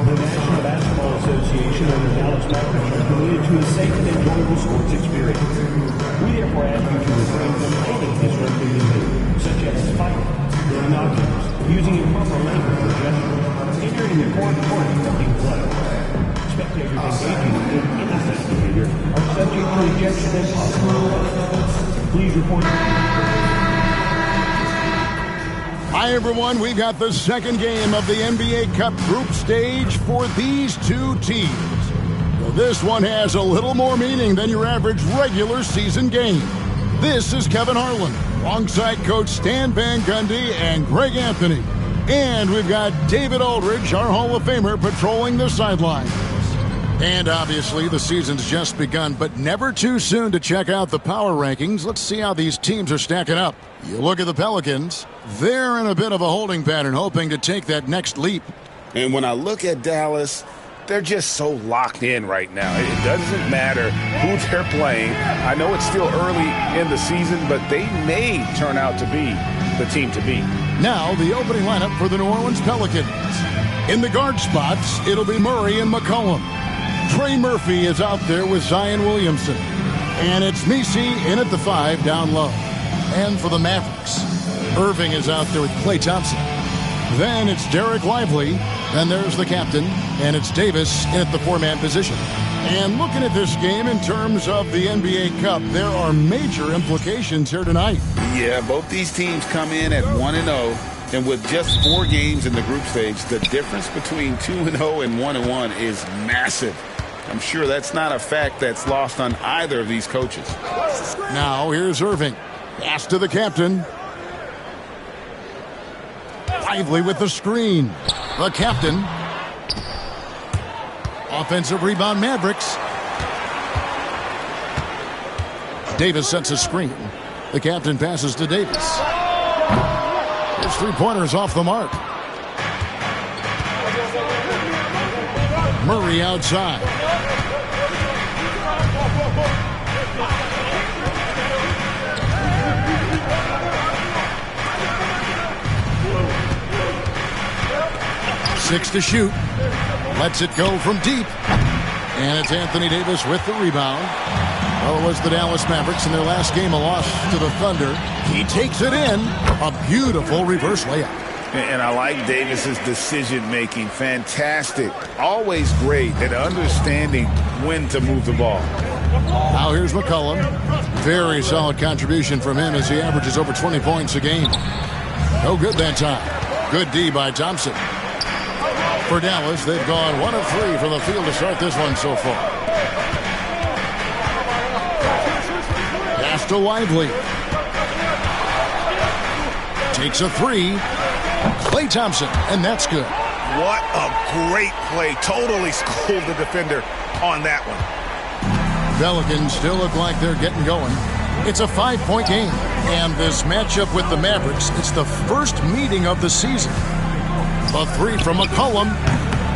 The National Basketball Association and the Dallas Mavericks are committed to a safe and enjoyable sports experience. We therefore ask you to refrain from any disruptive behavior, such as fighting, binoculars, using improper language or gestures, entering the court or interrupting play. Spectators engaging in any such behavior are subject to ejection and possible arrest. Please report. Hi, everyone. We've got the second game of the NBA Cup group stage for these two teams. Well, this one has a little more meaning than your average regular season game. This is Kevin Harlan, alongside Coach Stan Van Gundy and Greg Anthony. And we've got David Aldridge, our Hall of Famer, patrolling the sidelines. And obviously, the season's just begun, but never too soon to check out the power rankings. Let's see how these teams are stacking up. You look at the Pelicans, they're in a bit of a holding pattern, hoping to take that next leap. And when I look at Dallas, they're just so locked in right now. It doesn't matter who they're playing. I know it's still early in the season, but they may turn out to be the team to beat. Now, the opening lineup for the New Orleans Pelicans. In the guard spots, it'll be Murray and McCollum. Trey Murphy is out there with Zion Williamson. And it's Messi in at the 5 down low. And for the Mavericks, Irving is out there with Klay Thompson. Then it's Derek Lively. Then there's the captain. And it's Davis in at the 4-man position. And looking at this game in terms of the NBA Cup, there are major implications here tonight. Yeah, both these teams come in at 1-0. And with just 4 games in the group stage, the difference between 2-0 and 1-1 is massive. I'm sure that's not a fact that's lost on either of these coaches. Now here's Irving. Pass to the captain. Lively with the screen. The captain. Offensive rebound, Mavericks. Davis sets a screen. The captain passes to Davis. His 3-pointers off the mark. Murray outside. Six to shoot. Lets it go from deep. And it's Anthony Davis with the rebound. Well, it was the Dallas Mavericks in their last game, a loss to the Thunder. He takes it in. A beautiful reverse layup. And I like Davis's decision-making. Fantastic. Always great at understanding when to move the ball. Now here's McCollum. Very solid contribution from him as he averages over 20 points a game. No good that time. Good D by Thompson. For Dallas, they've gone 1 of 3 from the field to start this one so far. Pass to Lively. Takes a 3. Klay Thompson, and that's good. What a great play. Totally schooled the defender on that one. Pelicans still look like they're getting going. It's a 5-point game, and this matchup with the Mavericks, it's the first meeting of the season. A 3 from McCollum.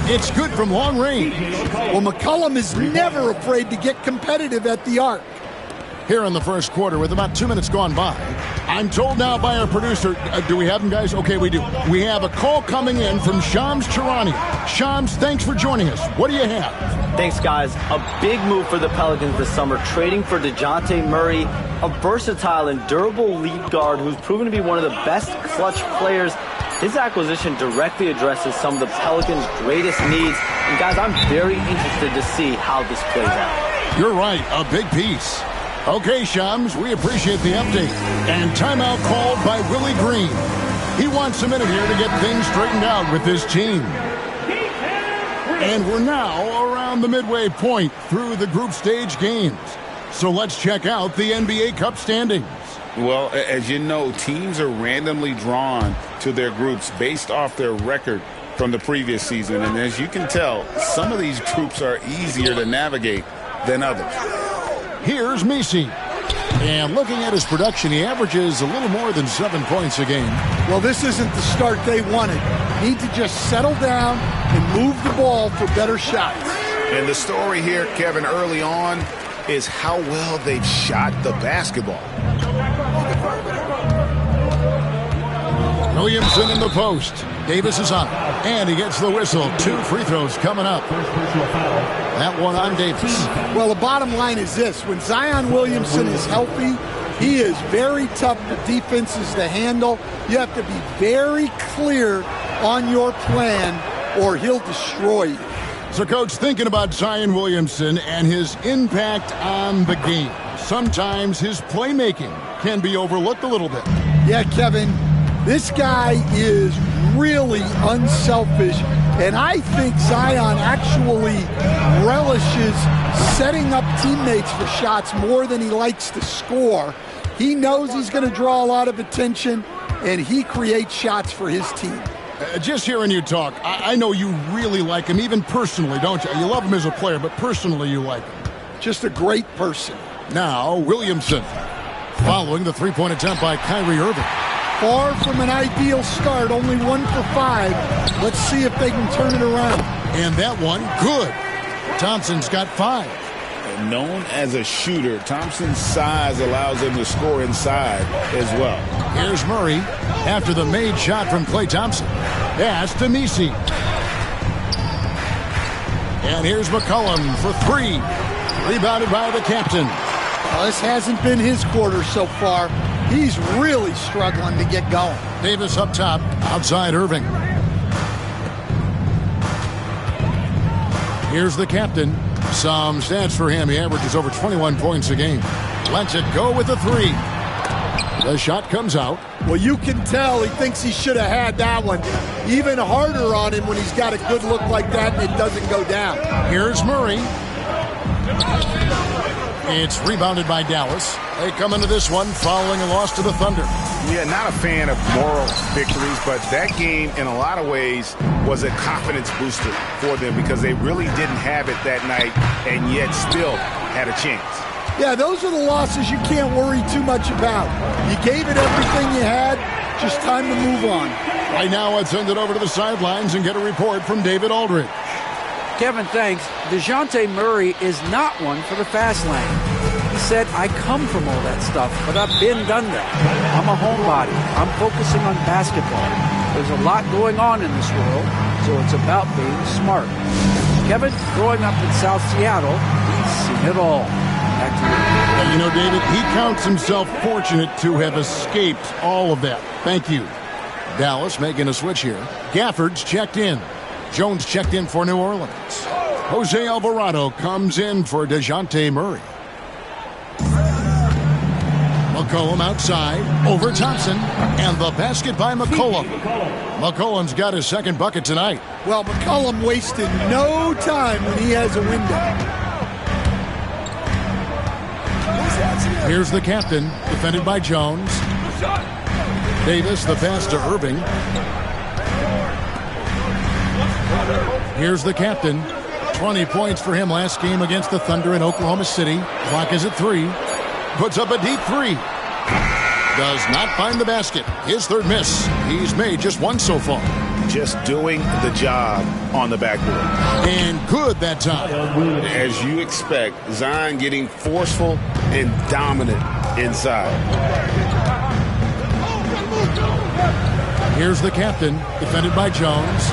It's good from long range. Well, McCollum is never afraid to get competitive at the arc. Here in the first quarter with about 2 minutes gone by. I'm told now by our producer, do we have him, guys? Okay, we do. We have a call coming in from Shams Charania. Shams, thanks for joining us. What do you have? Thanks, guys. A big move for the Pelicans this summer, trading for DeJounte Murray, a versatile and durable lead guard who's proven to be one of the best clutch players. His acquisition directly addresses some of the Pelicans' greatest needs. And, guys, I'm very interested to see how this plays out. You're right, a big piece. Okay, Shams, we appreciate the update. And timeout called by Willie Green. He wants a minute here to get things straightened out with his team. And we're now around the midway point through the group stage games. So let's check out the NBA Cup standings. Well, as you know, teams are randomly drawn to their groups based off their record from the previous season. And as you can tell, some of these groups are easier to navigate than others. Here's Misi. And looking at his production, he averages a little more than 7 points a game. Well, this isn't the start they wanted. Need to just settle down and move the ball for better shots. And the story here, Kevin, early on is how well they've shot the basketball. Williamson in the post. Davis is on. And he gets the whistle. 2 free throws coming up. That one on Davis. Well, the bottom line is this. When Zion Williamson is healthy, he is very tough for defenses to handle. You have to be very clear on your plan or he'll destroy you. So, Coach, thinking about Zion Williamson and his impact on the game, sometimes his playmaking can be overlooked a little bit. Yeah, Kevin, this guy is really unselfish, and I think Zion actually relishes setting up teammates for shots more than he likes to score. He knows he's going to draw a lot of attention, and he creates shots for his team. Just hearing you talk, I know you really like him, even personally, don't you? You love him as a player, but personally you like him. Just a great person. Now, Williamson, following the three-point attempt by Kyrie Irving. Far from an ideal start, only 1 for 5. Let's see if they can turn it around. And that one, good. Thompson's got 5. Known as a shooter, Thompson's size allows him to score inside as well. Here's Murray after the made shot from Klay Thompson. Pass to Misi. And here's McCollum for 3. Rebounded by the captain. Well, this hasn't been his quarter so far. He's really struggling to get going. Davis up top, outside Irving. Here's the captain. Some stats for him. He averages over 21 points a game. Lets it go with a 3. The shot comes out. Well, you can tell he thinks he should have had that one. Even harder on him when he's got a good look like that and it doesn't go down. Here's Murray. It's rebounded by Dallas. They come into this one following a loss to the Thunder. Yeah, not a fan of moral victories, but that game in a lot of ways was a confidence booster for them because they really didn't have it that night and yet still had a chance. Yeah, those are the losses you can't worry too much about. You gave it everything you had, just time to move on. Right now, let's send it over to the sidelines and get a report from David Aldridge. Kevin, thanks. DeJounte Murray is not one for the fast lane. He said, I come from all that stuff, but I've been done that. I'm a homebody. I'm focusing on basketball. There's a lot going on in this world, so it's about being smart. Kevin, growing up in South Seattle, he's seen it all. Back to you. You know, David, he counts himself fortunate to have escaped all of that. Thank you. Dallas making a switch here. Gafford's checked in. Jones checked in for New Orleans. Jose Alvarado comes in for DeJounte Murray. McCollum outside, over Thompson, and the basket by McCollum. McCollum's got his second bucket tonight. Well, McCollum wasted no time when he has a window. Here's the captain, defended by Jones. Davis, the pass to Irving. Here's the captain. 20 points for him last game against the Thunder in Oklahoma City. Clock is at 3. Puts up a deep 3. Does not find the basket. His third miss. He's made just 1 so far. Just doing the job on the backboard. And good that time. As you expect, Zion getting forceful and dominant inside. Here's the captain, defended by Jones.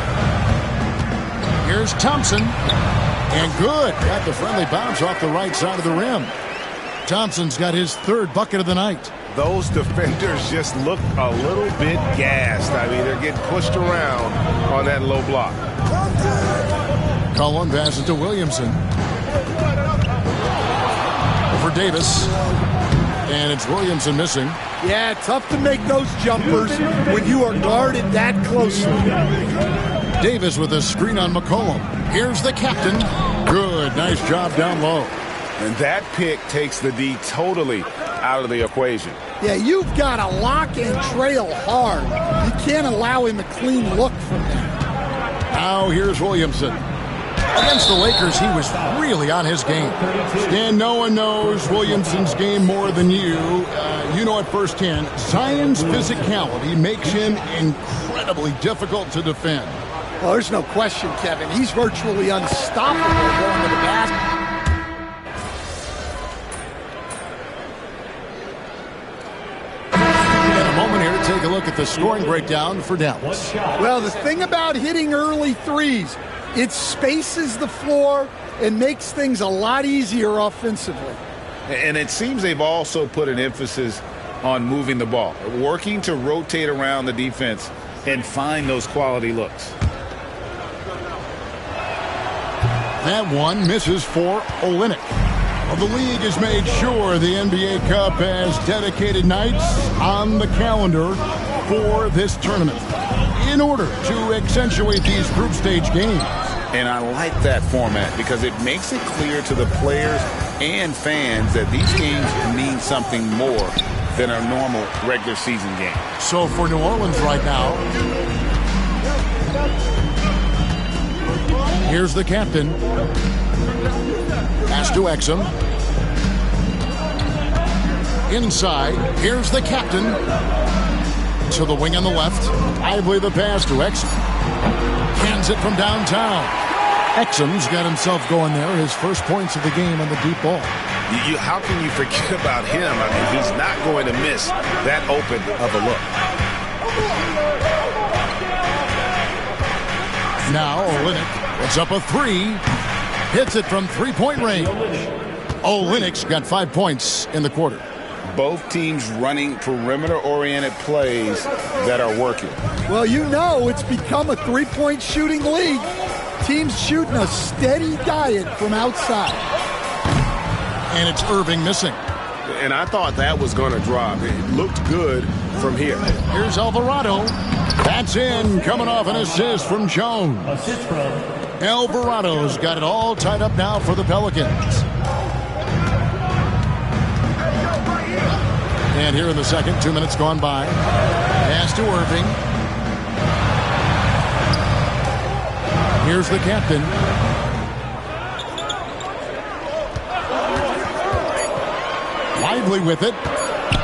Here's Thompson. And good. Got the friendly bounce off the right side of the rim. Thompson's got his third bucket of the night. Those defenders just look a little bit gassed. I mean, they're getting pushed around on that low block. Cullen passes to Williamson. For Davis. And it's Williamson missing. Yeah, tough to make those jumpers when you are guarded that closely. Davis with a screen on McCollum. Here's the captain. Good. Nice job down low. And that pick takes the D totally out of the equation. Yeah, you've got to lock and trail hard. You can't allow him a clean look from there. Now here's Williamson. Against the Lakers, he was really on his game. And no one knows Williamson's game more than you. You know it firsthand. Zion's physicality makes him incredibly difficult to defend. Well, there's no question, Kevin. He's virtually unstoppable going to the basket. Take a look at the scoring breakdown for Dallas. Well, the thing about hitting early threes, it spaces the floor and makes things a lot easier offensively. And it seems they've also put an emphasis on moving the ball, working to rotate around the defense and find those quality looks. That one misses for Olynyk. Well, the league has made sure the NBA Cup has dedicated nights on the calendar for this tournament in order to accentuate these group stage games. And I like that format because it makes it clear to the players and fans that these games mean something more than a normal regular season game. So for New Orleans right now, here's the captain. Pass to Exum. Inside, here's the captain. To the wing on the left. Lively the pass to Exum. Cans it from downtown. Exum's got himself going there. His first points of the game on the deep ball. How can you forget about him? I mean, he's not going to miss that open of a look. Now Olynyk puts up a three. Hits it from three-point range. Olynyk's got 5 points in the quarter. Both teams running perimeter-oriented plays that are working. Well, you know it's become a three-point shooting league. Teams shooting a steady diet from outside. And it's Irving missing. And I thought that was going to drop. It looked good from here. Here's Alvarado. That's in, coming off an assist from Jones. Assist from Alvarado's got it all tied up now for the Pelicans. And here in the second, 2 minutes gone by. Pass to Irving. Here's the captain. Lively with it.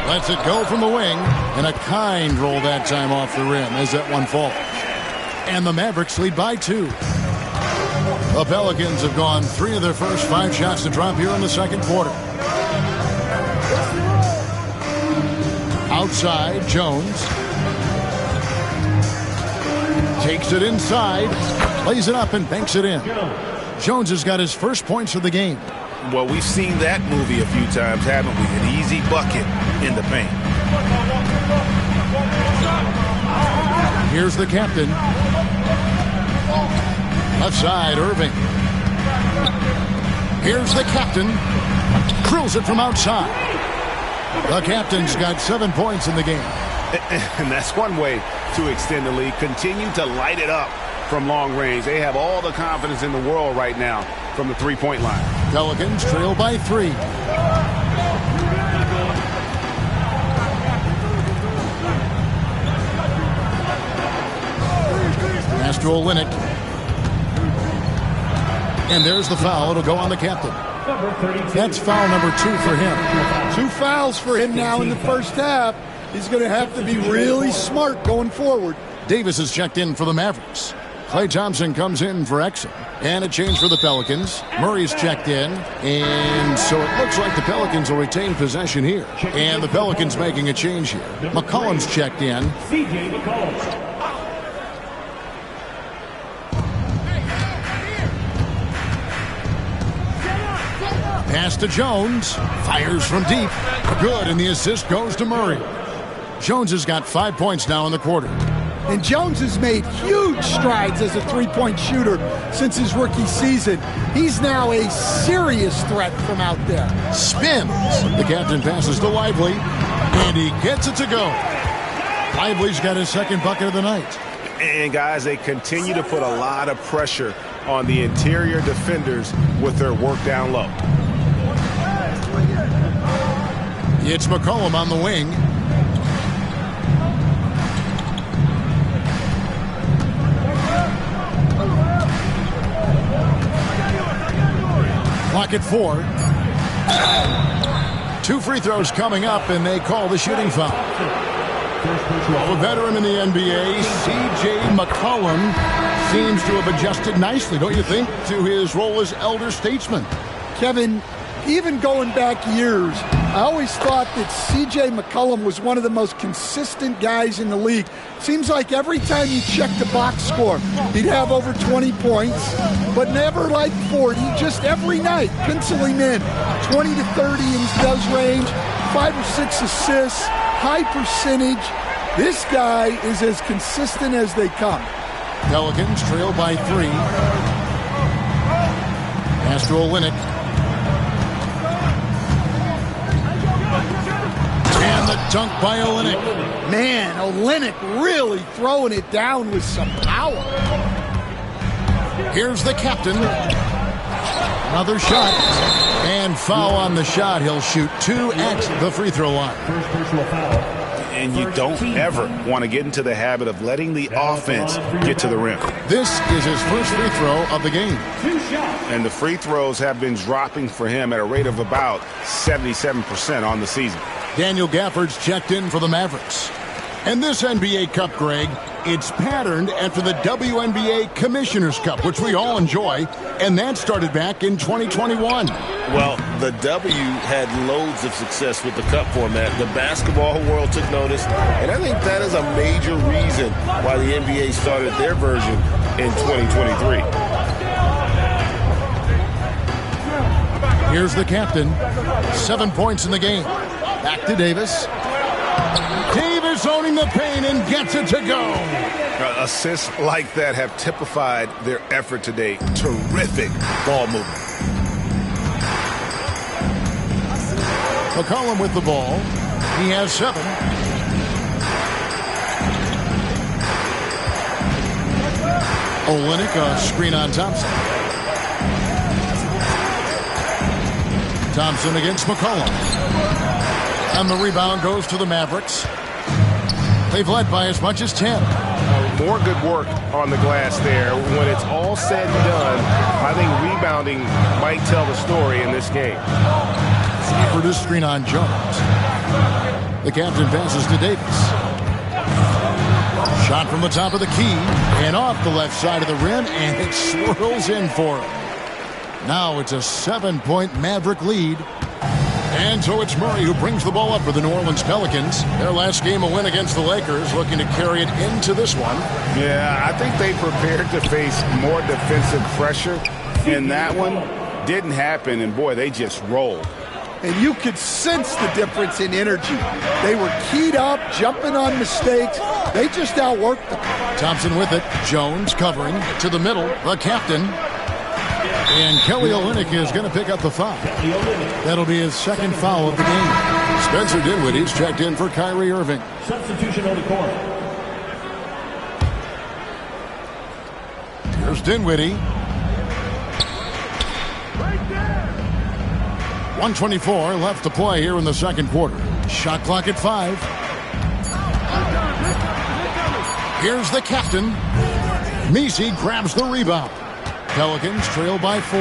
Lets it go from the wing. And a kind roll that time off the rim as that one falls. And the Mavericks lead by 2. The Pelicans have gone 3 of their first 5 shots to drop here in the second quarter. Outside, Jones. Takes it inside. Lays it up and banks it in. Jones has got his first points of the game. Well, we've seen that movie a few times, haven't we? An easy bucket in the paint. Here's the captain. Left side, Irving. Here's the captain. Drills it from outside. The captain's got 7 points in the game. And that's one way to extend the lead. Continue to light it up from long range. They have all the confidence in the world right now from the three-point line. Pelicans trail by 3. Pass to Olynyk. And there's the foul. It'll go on the captain. That's foul number 2 for him. 2 fouls for him now in the first half. He's going to have to be really smart going forward. Davis is checked in for the Mavericks. Klay Thompson comes in for Exum. And a change for the Pelicans. Murray's checked in. And so it looks like the Pelicans will retain possession here. And the Pelicans making a change here. McCollum's checked in. CJ McCollum. Pass to Jones. Fires from deep. Good, and the assist goes to Murray. Jones has got 5 points now in the quarter. And Jones has made huge strides as a three-point shooter since his rookie season. He's now a serious threat from out there. Spins. The captain passes to Lively, and he gets it to go. Lively's got his second bucket of the night. And, guys, they continue to put a lot of pressure on the interior defenders with their work down low. It's McCollum on the wing. clock at 4. 2 free throws coming up, and they call the shooting foul. Well, a veteran in the NBA, C.J. McCollum, seems to have adjusted nicely, don't you think, to his role as elder statesman. Kevin, even going back years, I always thought that C.J. McCollum was one of the most consistent guys in the league. Seems like every time you check the box score, he'd have over 20 points, but never like 40, just every night, pencil him in. 20 to 30 in his does range, 5 or 6 assists, high percentage. This guy is as consistent as they come. Pelicans trail by 3. Pass to Olynyk. And the dunk by Olynyk. Man, Olynyk really throwing it down with some power. Here's the captain. Another shot. And foul on the shot. He'll shoot 2 at the free throw line. First personal foul. And you don't ever want to get into the habit of letting the offense get to the rim. This is his first free throw of the game. And the free throws have been dropping for him at a rate of about 77% on the season. Daniel Gafford's checked in for the Mavericks. And this NBA Cup, Greg, it's patterned after the WNBA Commissioner's Cup, which we all enjoy, and that started back in 2021. Well, the W had loads of success with the Cup format. The basketball world took notice, and I think that is a major reason why the NBA started their version in 2023. Here's the captain. 7 points in the game. Back to Davis. Davis owning the paint and gets it to go. Assists like that have typified their effort today. Terrific ball movement. McCollum with the ball. He has 7. Olynyk, a screen on Thompson. Thompson against McCollum. And the rebound goes to the Mavericks. They've led by as much as 10. More good work on the glass there. When it's all said and done, I think rebounding might tell the story in this game. For this screen on Jones. The captain passes to Davis. Shot from the top of the key and off the left side of the rim, and it swirls in for him. Now it's a 7-point Maverick lead. And so it's Murray who brings the ball up for the New Orleans Pelicans. Their last game, a win against the Lakers, looking to carry it into this one. Yeah, I think they prepared to face more defensive pressure. And that one didn't happen, and boy, they just rolled. And you could sense the difference in energy. They were keyed up, jumping on mistakes. They just outworked them. Thompson with it. Jones covering to the middle. The captain. And Kelly Olynyk is going to pick up the foul. That'll be his second foul of the game. Spencer Dinwiddie's checked in for Kyrie Irving. Substitution on the court. Here's Dinwiddie. 1:24 left to play here in the second quarter. Shot clock at 5. Here's the captain. Messi grabs the rebound. Pelicans trail by 4.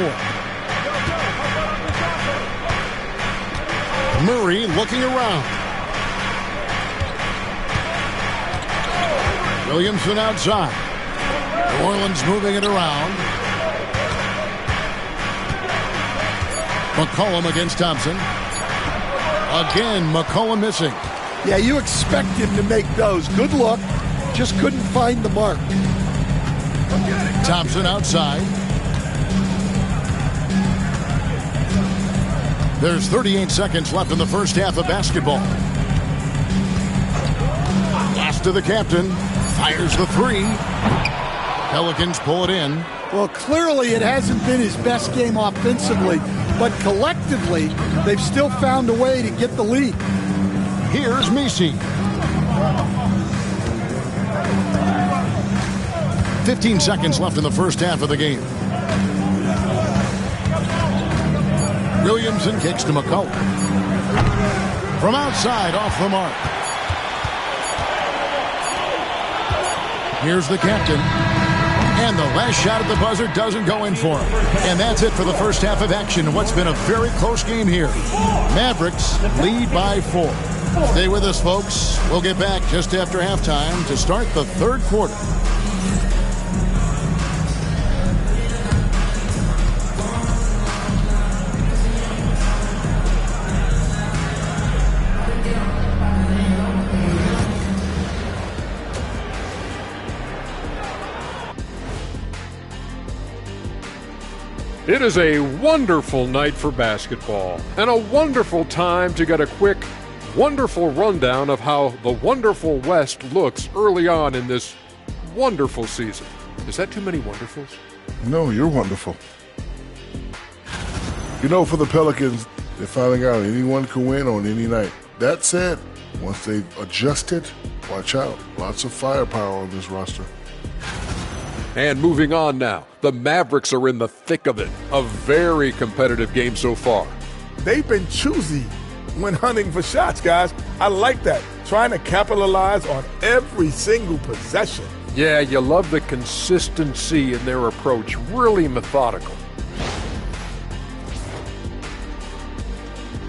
Murray looking around. Williamson outside. New Orleans moving it around. McCollum against Thompson. Again, McCollum missing. Yeah, you expect him to make those. Good look. Just couldn't find the mark. Thompson outside. There's 38 seconds left in the first half of basketball. Pass to the captain. Fires the 3. Pelicans pull it in. Well, clearly it hasn't been his best game offensively, but collectively, they've still found a way to get the lead. Here's Messi. 15 seconds left in the first half of the game. Williamson kicks to McCollum. From outside, off the mark. Here's the captain. And the last shot at the buzzer doesn't go in for him. And that's it for the first half of action in what's been a very close game here. Mavericks lead by 4. Stay with us, folks. We'll get back just after halftime to start the third quarter. It is a wonderful night for basketball and a wonderful time to get a quick, wonderful rundown of how the wonderful West looks early on in this wonderful season. Is that too many wonderfuls? No, you're wonderful. You know, for the Pelicans, they're finding out anyone can win on any night. That said, once they adjust it, watch out. Lots of firepower on this roster. And moving on now, the Mavericks are in the thick of it. A very competitive game so far. They've been choosy when hunting for shots, guys. I like that. Trying to capitalize on every single possession. Yeah, you love the consistency in their approach. Really methodical.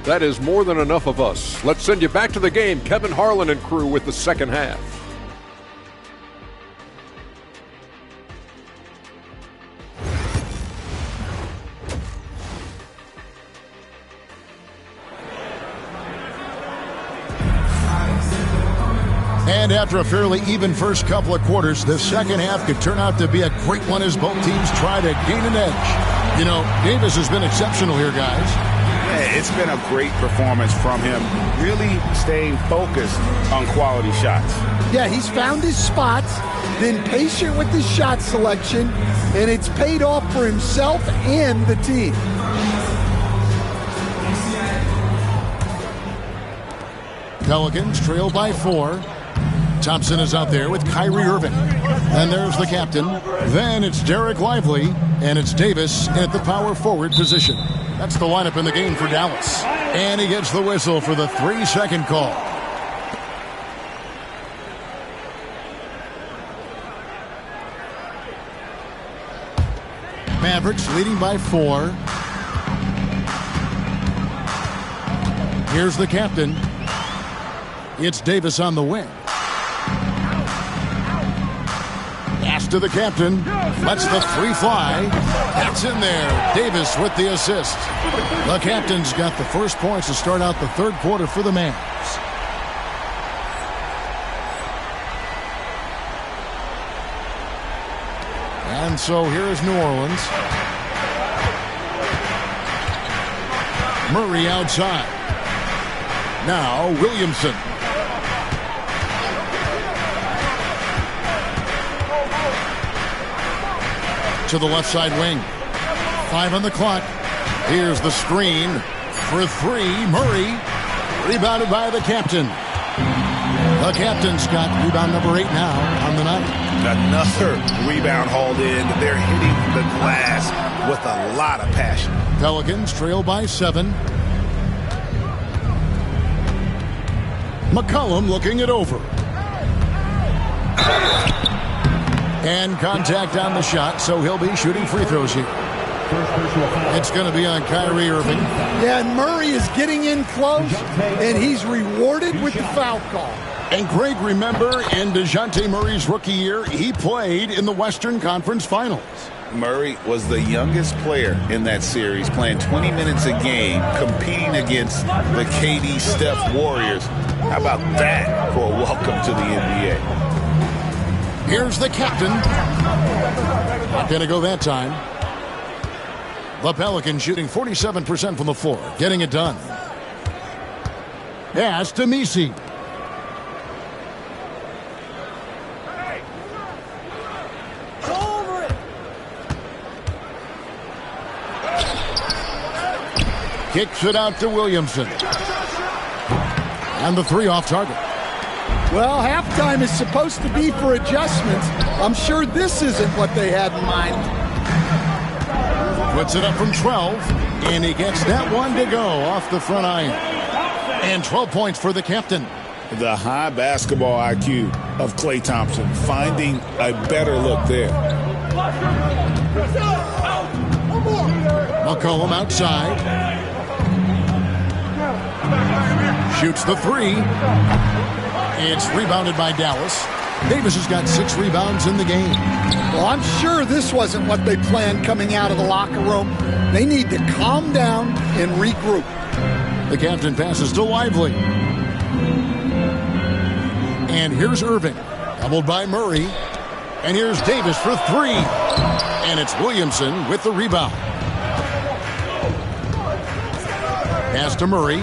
That is more than enough of us. Let's send you back to the game. Kevin Harlan and crew with the second half. And after a fairly even first couple of quarters, the second half could turn out to be a great one as both teams try to gain an edge. You know, Davis has been exceptional here, guys. Yeah, it's been a great performance from him, really staying focused on quality shots. Yeah, he's found his spots, been patient with his shot selection, and it's paid off for himself and the team. Pelicans trail by 4. Thompson is out there with Kyrie Irving. And there's the captain. Then it's Derek Lively, and it's Davis at the power forward position. That's the lineup in the game for Dallas. And he gets the whistle for the 3-second call. Mavericks leading by 4. Here's the captain. It's Davis on the wing. Pass to the captain. Lets the 3 fly. That's in there. Davis with the assist. The captain's got the first points to start out the third quarter for the Mavs. And so here's New Orleans. Murray outside. Now Williamson. To the left side wing. 5 on the clock. Here's the screen for 3. Murray. Rebounded by the captain. The captain's got rebound number 8 now on the night. Another rebound hauled in. They're hitting the glass with a lot of passion. Pelicans trail by 7. McCollum looking it over. And contact on the shot, so he'll be shooting free throws here. It's going to be on Kyrie Irving. Yeah, and Murray is getting in close, and he's rewarded with the foul call. And Greg, remember, in DeJounte Murray's rookie year, he played in the Western Conference Finals. Murray was the youngest player in that series, playing 20 minutes a game, competing against the KD Steph Warriors. How about that for a welcome to the NBA? Here's the captain. Not going to go that time. The Pelicans shooting 47% from the floor, getting it done. Pass to Messi. Kicks it out to Williamson. And the 3 off target. Well, halftime is supposed to be for adjustments. I'm sure this isn't what they had in mind. Puts it up from 12, and he gets that one to go off the front iron. And 12 points for the captain. The high basketball IQ of Klay Thompson, finding a better look there. McCollum outside. Shoots the three. It's rebounded by Dallas. Davis has got 6 rebounds in the game. Well, I'm sure this wasn't what they planned coming out of the locker room. They need to calm down and regroup. The captain passes to Lively. And here's Irving, doubled by Murray. And here's Davis for 3. And it's Williamson with the rebound. Pass to Murray.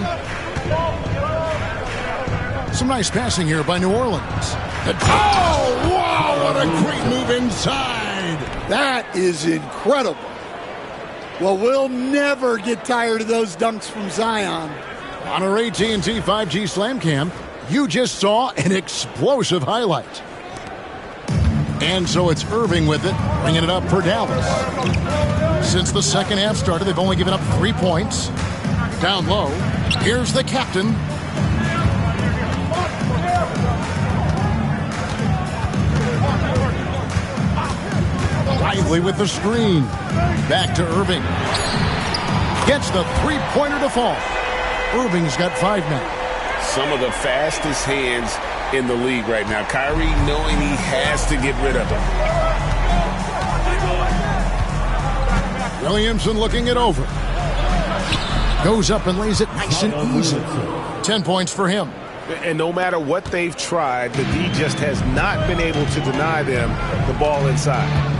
Some nice passing here by New Orleans. Oh, wow, what a great move inside. That is incredible. Well, we'll never get tired of those dunks from Zion. On our AT&T 5G Slam Cam, you just saw an explosive highlight. And so it's Irving with it, bringing it up for Dallas. Since the second half started, they've only given up 3 points. Down low, here's the captain. Lively with the screen. Back to Irving. Gets the three-pointer to fall. Irving's got 5 now. Some of the fastest hands in the league right now. Kyrie knowing he has to get rid of them. Williamson looking it over. Goes up and lays it nice and easy. 10 points for him. And no matter what they've tried, the D just has not been able to deny them the ball inside.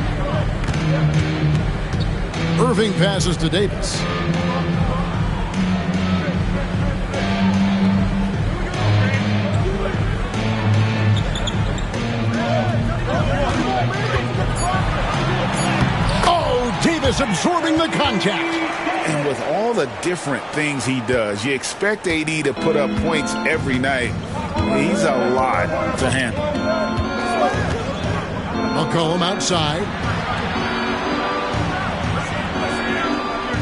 Irving passes to Davis. Oh, Davis absorbing the contact. And with all the different things he does, you expect AD to put up points every night. He's a lot to handle. McCollum outside.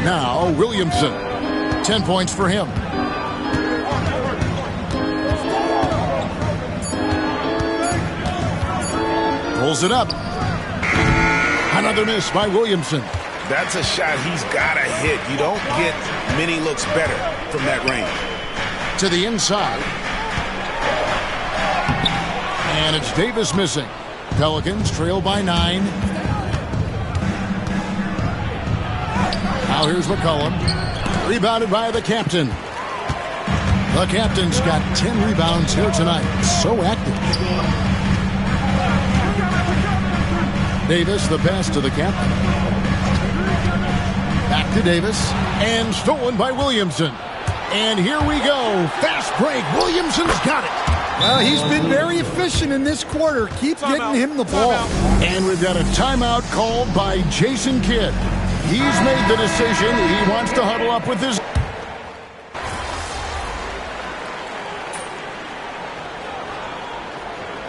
Now Williamson. 10 points for him. Pulls it up. Another miss by Williamson. That's a shot he's got to hit. You don't get many looks better from that range. To the inside. And it's Davis missing. Pelicans trail by 9. Now here's McCollum. Rebounded by the captain. The captain's got 10 rebounds here tonight. So active. Davis, the pass to the captain. Back to Davis. And stolen by Williamson. And here we go. Fast break. Williamson's got it. Well, he's been very efficient in this quarter. Keep getting him the ball. And we've got a timeout called by Jason Kidd. He's made the decision. He wants to huddle up with his...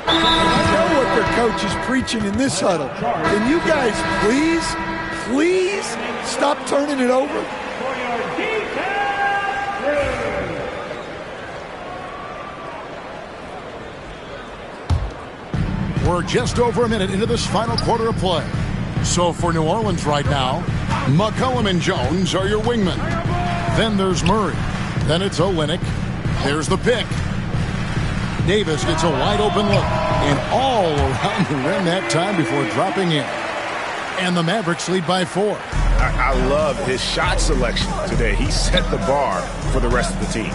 I know what their coach is preaching in this huddle. Can you guys please stop turning it over? We're just over a minute into this final quarter of play. So for New Orleans right now, McCollum and Jones are your wingmen. Then there's Murray. Then it's Olynyk. There's the pick. Davis gets a wide open look. And all around the rim that time before dropping in. And the Mavericks lead by 4. I love his shot selection today. He set the bar for the rest of the team.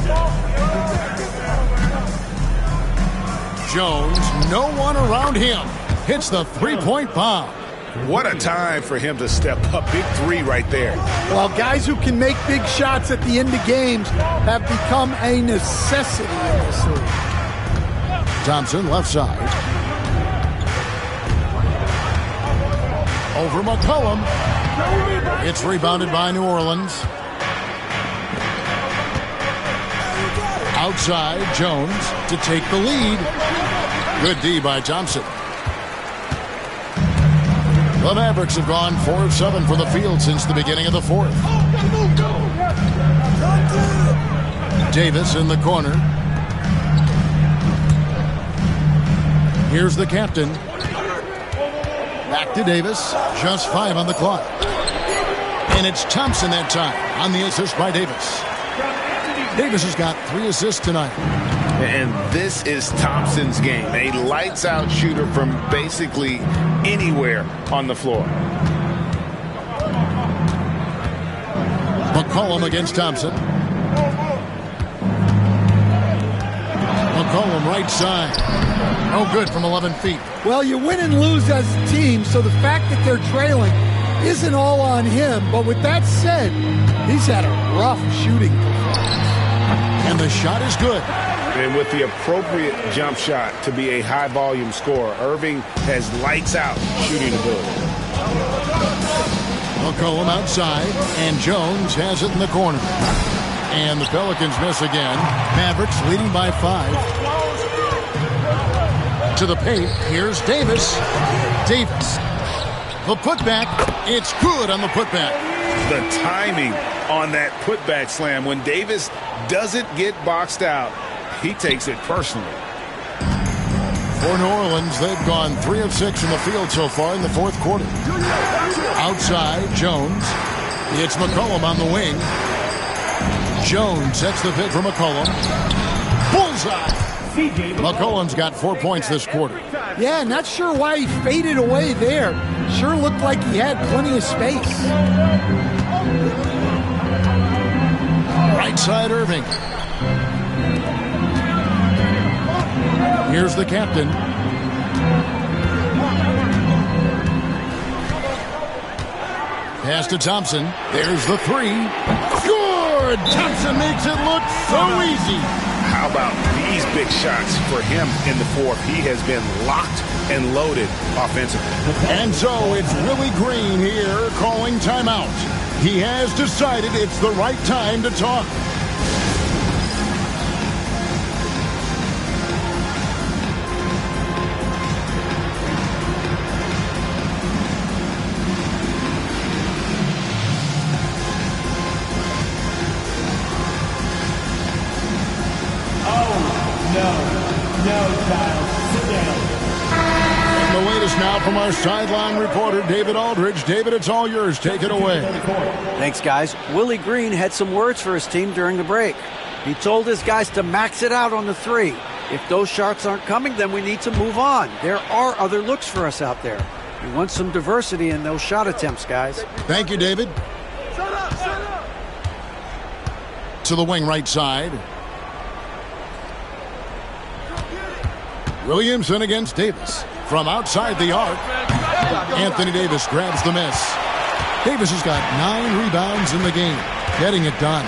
Jones, no one around him. Hits the three-point bomb. What a time for him to step up. Big 3 right there. Well, guys who can make big shots at the end of games have become a necessity in this league. Thompson, left side. Over McCollum. It's rebounded by New Orleans. Outside, Jones to take the lead. Good D by Thompson. The Mavericks have gone 4 of 7 for the field since the beginning of the 4th. Davis in the corner. Here's the captain. Back to Davis. Just 5 on the clock. And it's Thompson that time on the assist by Davis. Davis has got 3 assists tonight. And this is Thompson's game. A lights-out shooter from basically anywhere on the floor. McCollum against Thompson. McCollum right side. No good from 11 feet. Well, you win and lose as a team, so the fact that they're trailing isn't all on him. But with that said, he's had a rough shooting performance. And the shot is good. And with the appropriate jump shot to be a high-volume scorer, Irving has lights-out shooting ability. McCollum outside, and Jones has it in the corner. And the Pelicans miss again. Mavericks leading by 5. To the paint, here's Davis. Davis. The putback, it's good on the putback. The timing on that putback slam. When Davis doesn't get boxed out, he takes it personally. For New Orleans, they've gone 3 of 6 in the field so far in the 4th quarter. Outside, Jones. It's McCollum on the wing. Jones sets the pick for McCollum. Bullseye! McCollum's got 4 points this quarter. Yeah, not sure why he faded away there. Sure looked like he had plenty of space. Right side, Irving. Here's the captain. Pass to Thompson. There's the 3. Good! Thompson makes it look so easy. How about these big shots for him in the 4th? He has been locked and loaded offensively. And so it's Willie Green here calling timeout. He has decided it's the right time to talk. Now from our sideline reporter, David Aldridge. David, it's all yours. Take it away. Thanks, guys. Willie Green had some words for his team during the break. He told his guys to max it out on the 3. If those shots aren't coming, then we need to move on. There are other looks for us out there. We want some diversity in those shot attempts, guys. Thank you, David. To the wing right side. Williamson against Davis. From outside the arc, Anthony Davis grabs the miss. Davis has got 9 rebounds in the game, getting it done.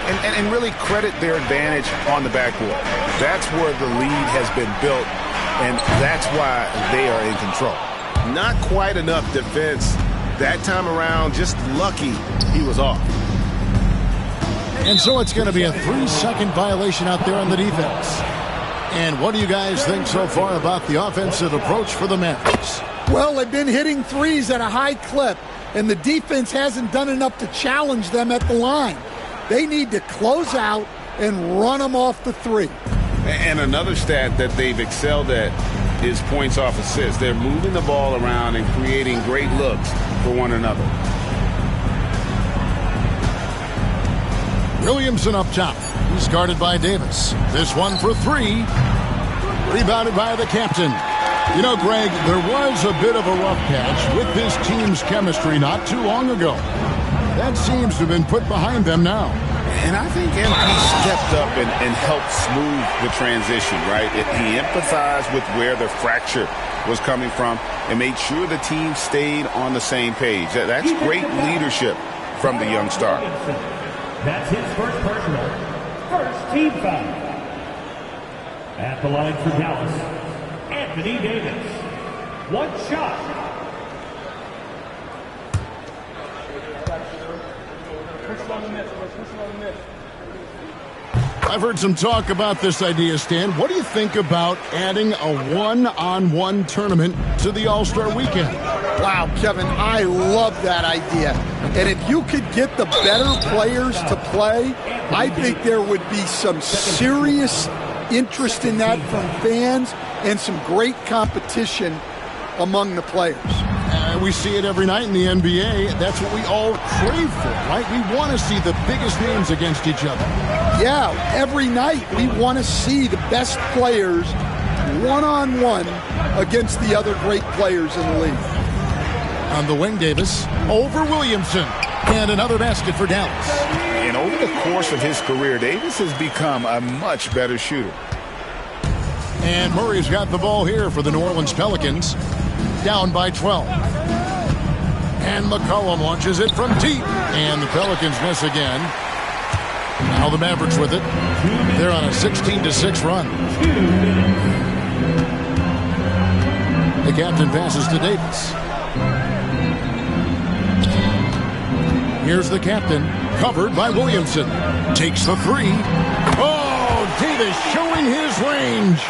And really credit their advantage on the backboard. That's where the lead has been built, and that's why they are in control. Not quite enough defense that time around. Just lucky he was off. And so it's going to be a 3-second violation out there on the defense. And what do you guys think so far about the offensive approach for the Mavericks? Well, they've been hitting threes at a high clip, and the defense hasn't done enough to challenge them at the line. They need to close out and run them off the 3. And another stat that they've excelled at is points off assists. They're moving the ball around and creating great looks for one another. Williamson up top. He's guarded by Davis. This one for 3. Rebounded by the captain. You know, Greg, there was a bit of a rough patch with this team's chemistry not too long ago. That seems to have been put behind them now. And I think MP stepped up and helped smooth the transition, right? He empathized with where the fracture was coming from and made sure the team stayed on the same page. That's great leadership from the young star. That's his first personal. First team foul. At the line for Dallas, Anthony Davis. 1 shot. I've heard some talk about this idea, Stan. What do you think about adding a one-on-one tournament to the All-Star Weekend? Wow, Kevin, I love that idea. And if you could get the better players to play, I think there would be some serious interest in that from fans and some great competition among the players. We see it every night in the NBA. That's what we all crave for, right? We want to see the biggest names against each other. Yeah, every night we want to see the best players one-on-one against the other great players in the league. On the wing, Davis over Williamson. And another basket for Dallas. And over the course of his career, Davis has become a much better shooter. And Murray's got the ball here for the New Orleans Pelicans. Down by 12. And McCollum launches it from deep. And the Pelicans miss again. Now the Mavericks with it. They're on a 16-6 run. The captain passes to Davis. Here's the captain, covered by Williamson. Takes the three. Oh, Davis showing his range.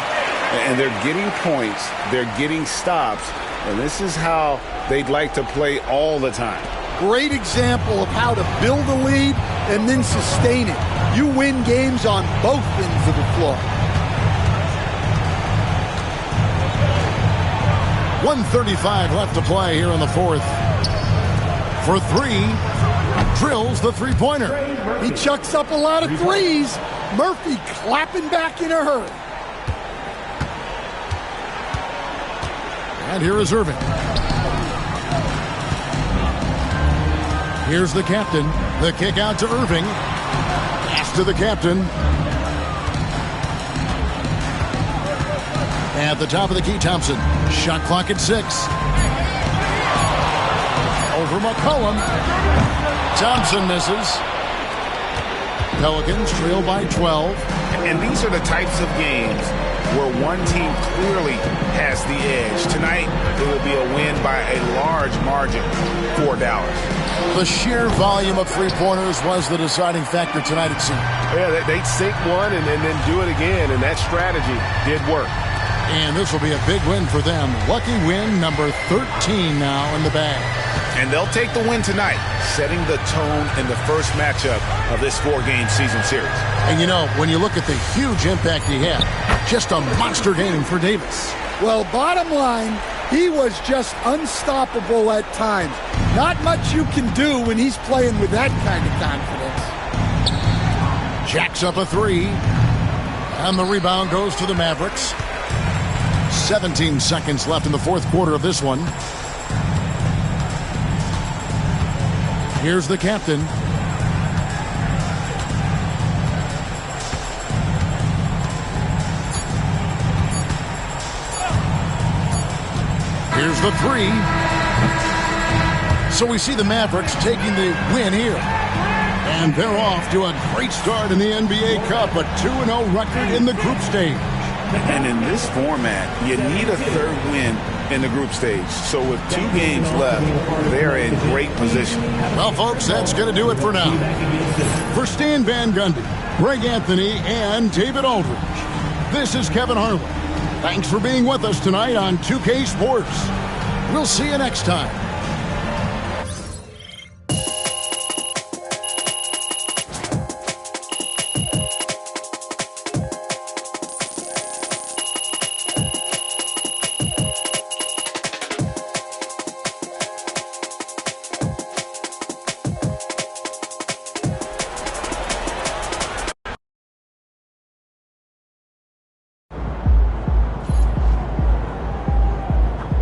And they're getting points. They're getting stops. And this is how they'd like to play all the time. Great example of how to build a lead and then sustain it. You win games on both ends of the floor. 1:35 left to play here in the fourth. For three, drills the three-pointer. He chucks up a lot of threes. Murphy clapping back in a hurry. And here is Irving. Here's the captain. The kick out to Irving. Pass to the captain. At the top of the key, Thompson. Shot clock at 6. Over McCollum. Thompson misses. Pelicans trail by 12. And these are the types of games where one team clearly has the edge. Tonight, it will be a win by a large margin for Dallas. The sheer volume of three-pointers was the deciding factor tonight, it seemed. Yeah, they'd sink one and then do it again, and that strategy did work. And this will be a big win for them. Lucky win number 13 now in the bag. And they'll take the win tonight, setting the tone in the first matchup of this 4-game season series. And you know, when you look at the huge impact he had, just a monster game for Davis. Well, bottom line, he was just unstoppable at times. Not much you can do when he's playing with that kind of confidence. Jacks up a three. And the rebound goes to the Mavericks. 17 seconds left in the fourth quarter of this one. Here's the captain. Here's the three. So we see the Mavericks taking the win here. And they're off to a great start in the NBA Cup, a 2-0 record in the group stage. And in this format, you need a third win in the group stage. So with 2 games left, they're in great position. Well, folks, that's going to do it for now. For Stan Van Gundy, Greg Anthony, and David Aldridge, this is Kevin Harlan. Thanks for being with us tonight on 2K Sports. We'll see you next time.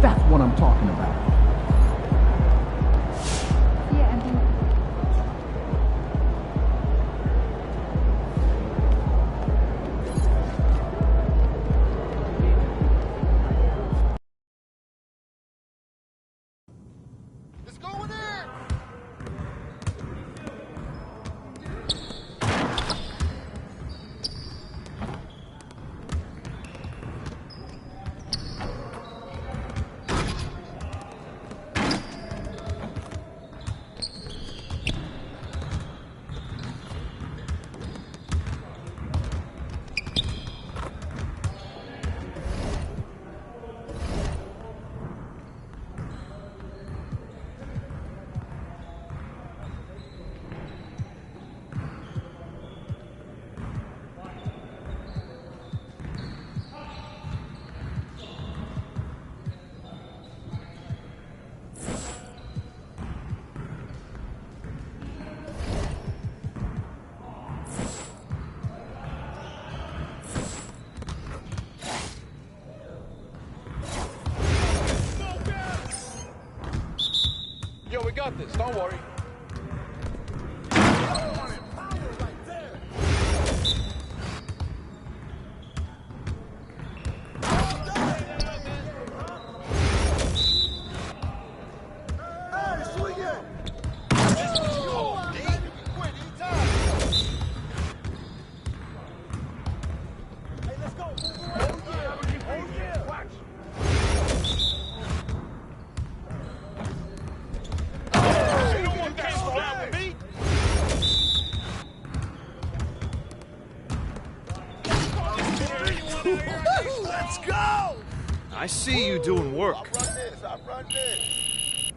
That's what I'm talking about. Don't worry. I see you doing work. I'll run this.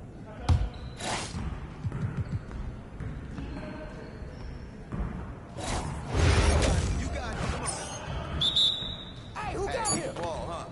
You got it. Come on. Hey, who got here? Ball, huh?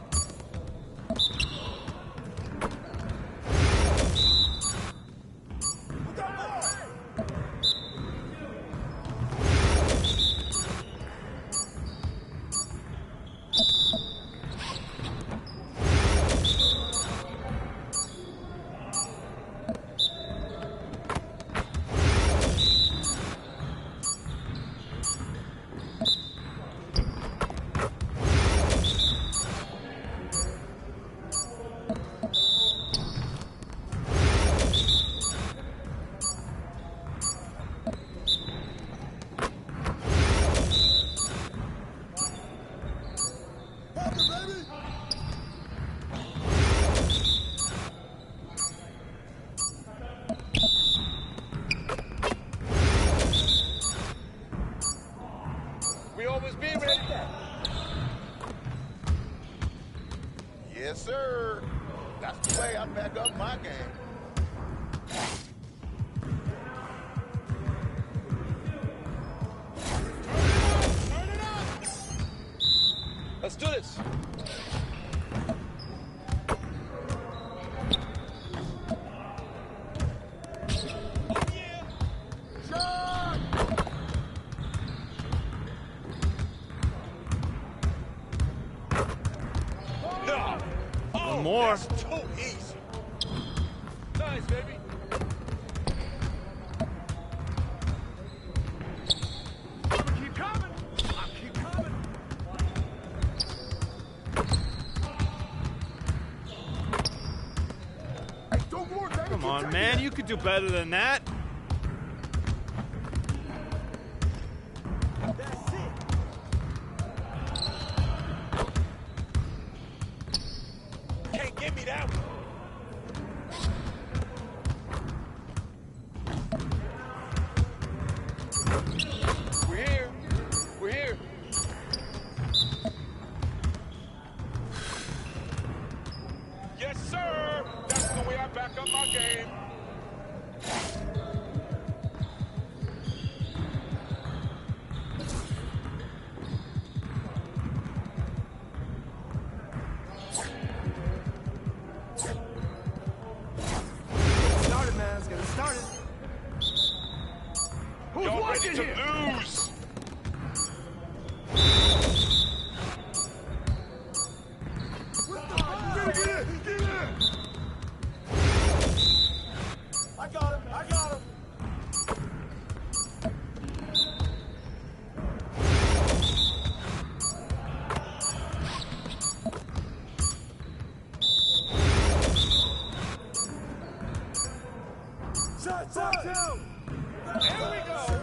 Yes, sir. That's the way I back up my game. Turn it up. Let's do this. More. That's too easy. Nice, baby. Keep coming. I keep coming. Hey, don't worry, baby. Come on, man. You could do better than that. That's it. Can't give me that one. We're here. We're here. Yes, sir. That's the way I back up my game. Started, man. Let's get it started. Who's Y'all watching ready to here? lose? I got him. I got him. Shot, shot, shot. There we go.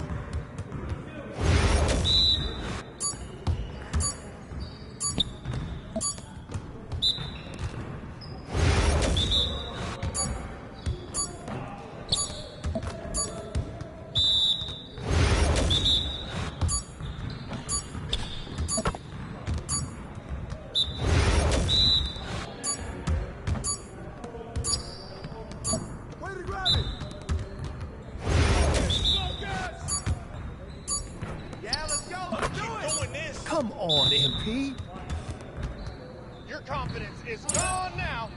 Way to grab it. Yeah, let's go. Let's do it. Doing this. Come on, MP. Your confidence is gone now.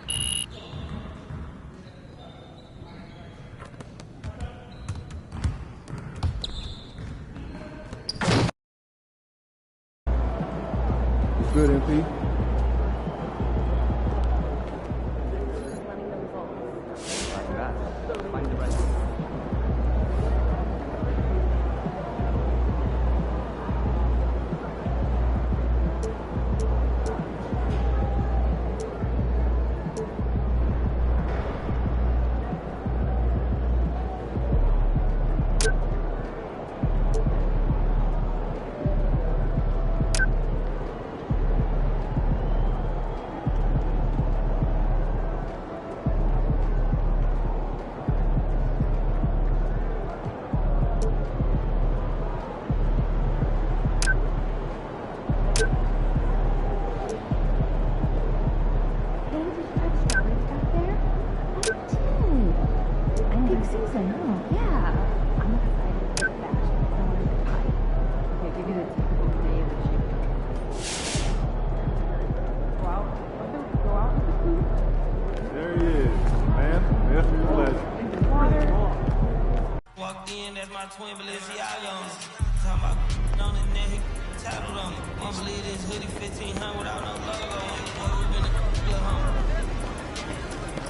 Good, MP. Like that. Find the right. twin Balenciaga on it. Talking about on his neck, he tattled on it. Won't believe this hoodie 1500 without no logo on it. Boy, we been a good home.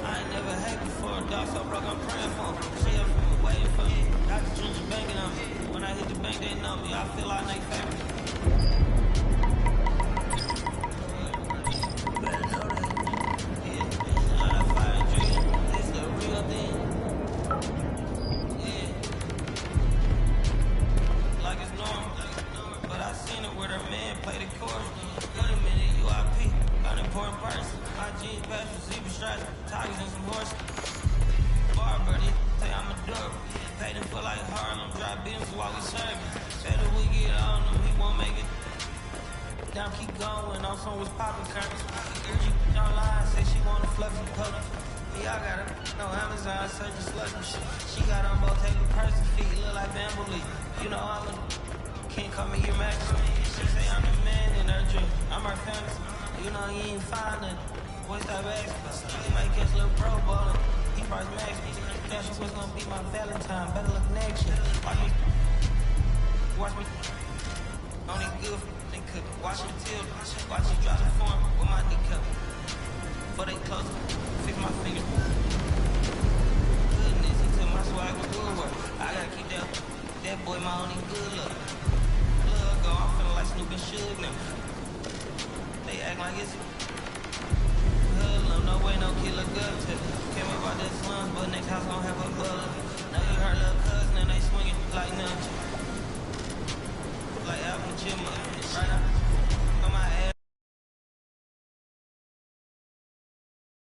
I ain't never had before. Dog so broke, I'm praying for him. She up from waiting for me. Got the ginger banking on me. When I hit the bank, they know me. I feel like they favorite. Better know that. Yeah, not a fire dream. This the real thing. Yeah. Like it's normal. But I seen it where her man played the chorus. Wait a minute, UIP. Unimportant person. My jeans patch with zebra stripes. Tigers and some horses. Bar birdie. Say I'm adorable. Paid him for like Harlem. Drive business while we serving. Better we get on him. He won't make it. Now keep going. On some was popping curtains. Urgie online. Say she want a fluffy coat. Yeah, I got her. No Amazon. Searching slush and shit. She got on both Taylor Person feet. Look like bamboo leaf. You know I'm a... Can't call me your max. She say I'm the man in her dream. I'm her fantasy. You know he ain't find nothing. Boys stop asking. He might catch a little pro ballin'. He price max me. Cash was gonna be my Valentine. Better look next year. Watch me. Only good they cook. Watch me till. Watch me drop the form with my kneecap. Before they close it, fix my fingers. Goodness, he took my swag with good work. I gotta keep that boy my only good luck. Look, go, I'm feeling like Snoop and Suge now. They act like it's hoodlum, no way, no killer good to. Came up out that slums, but next house gon' have a bullet.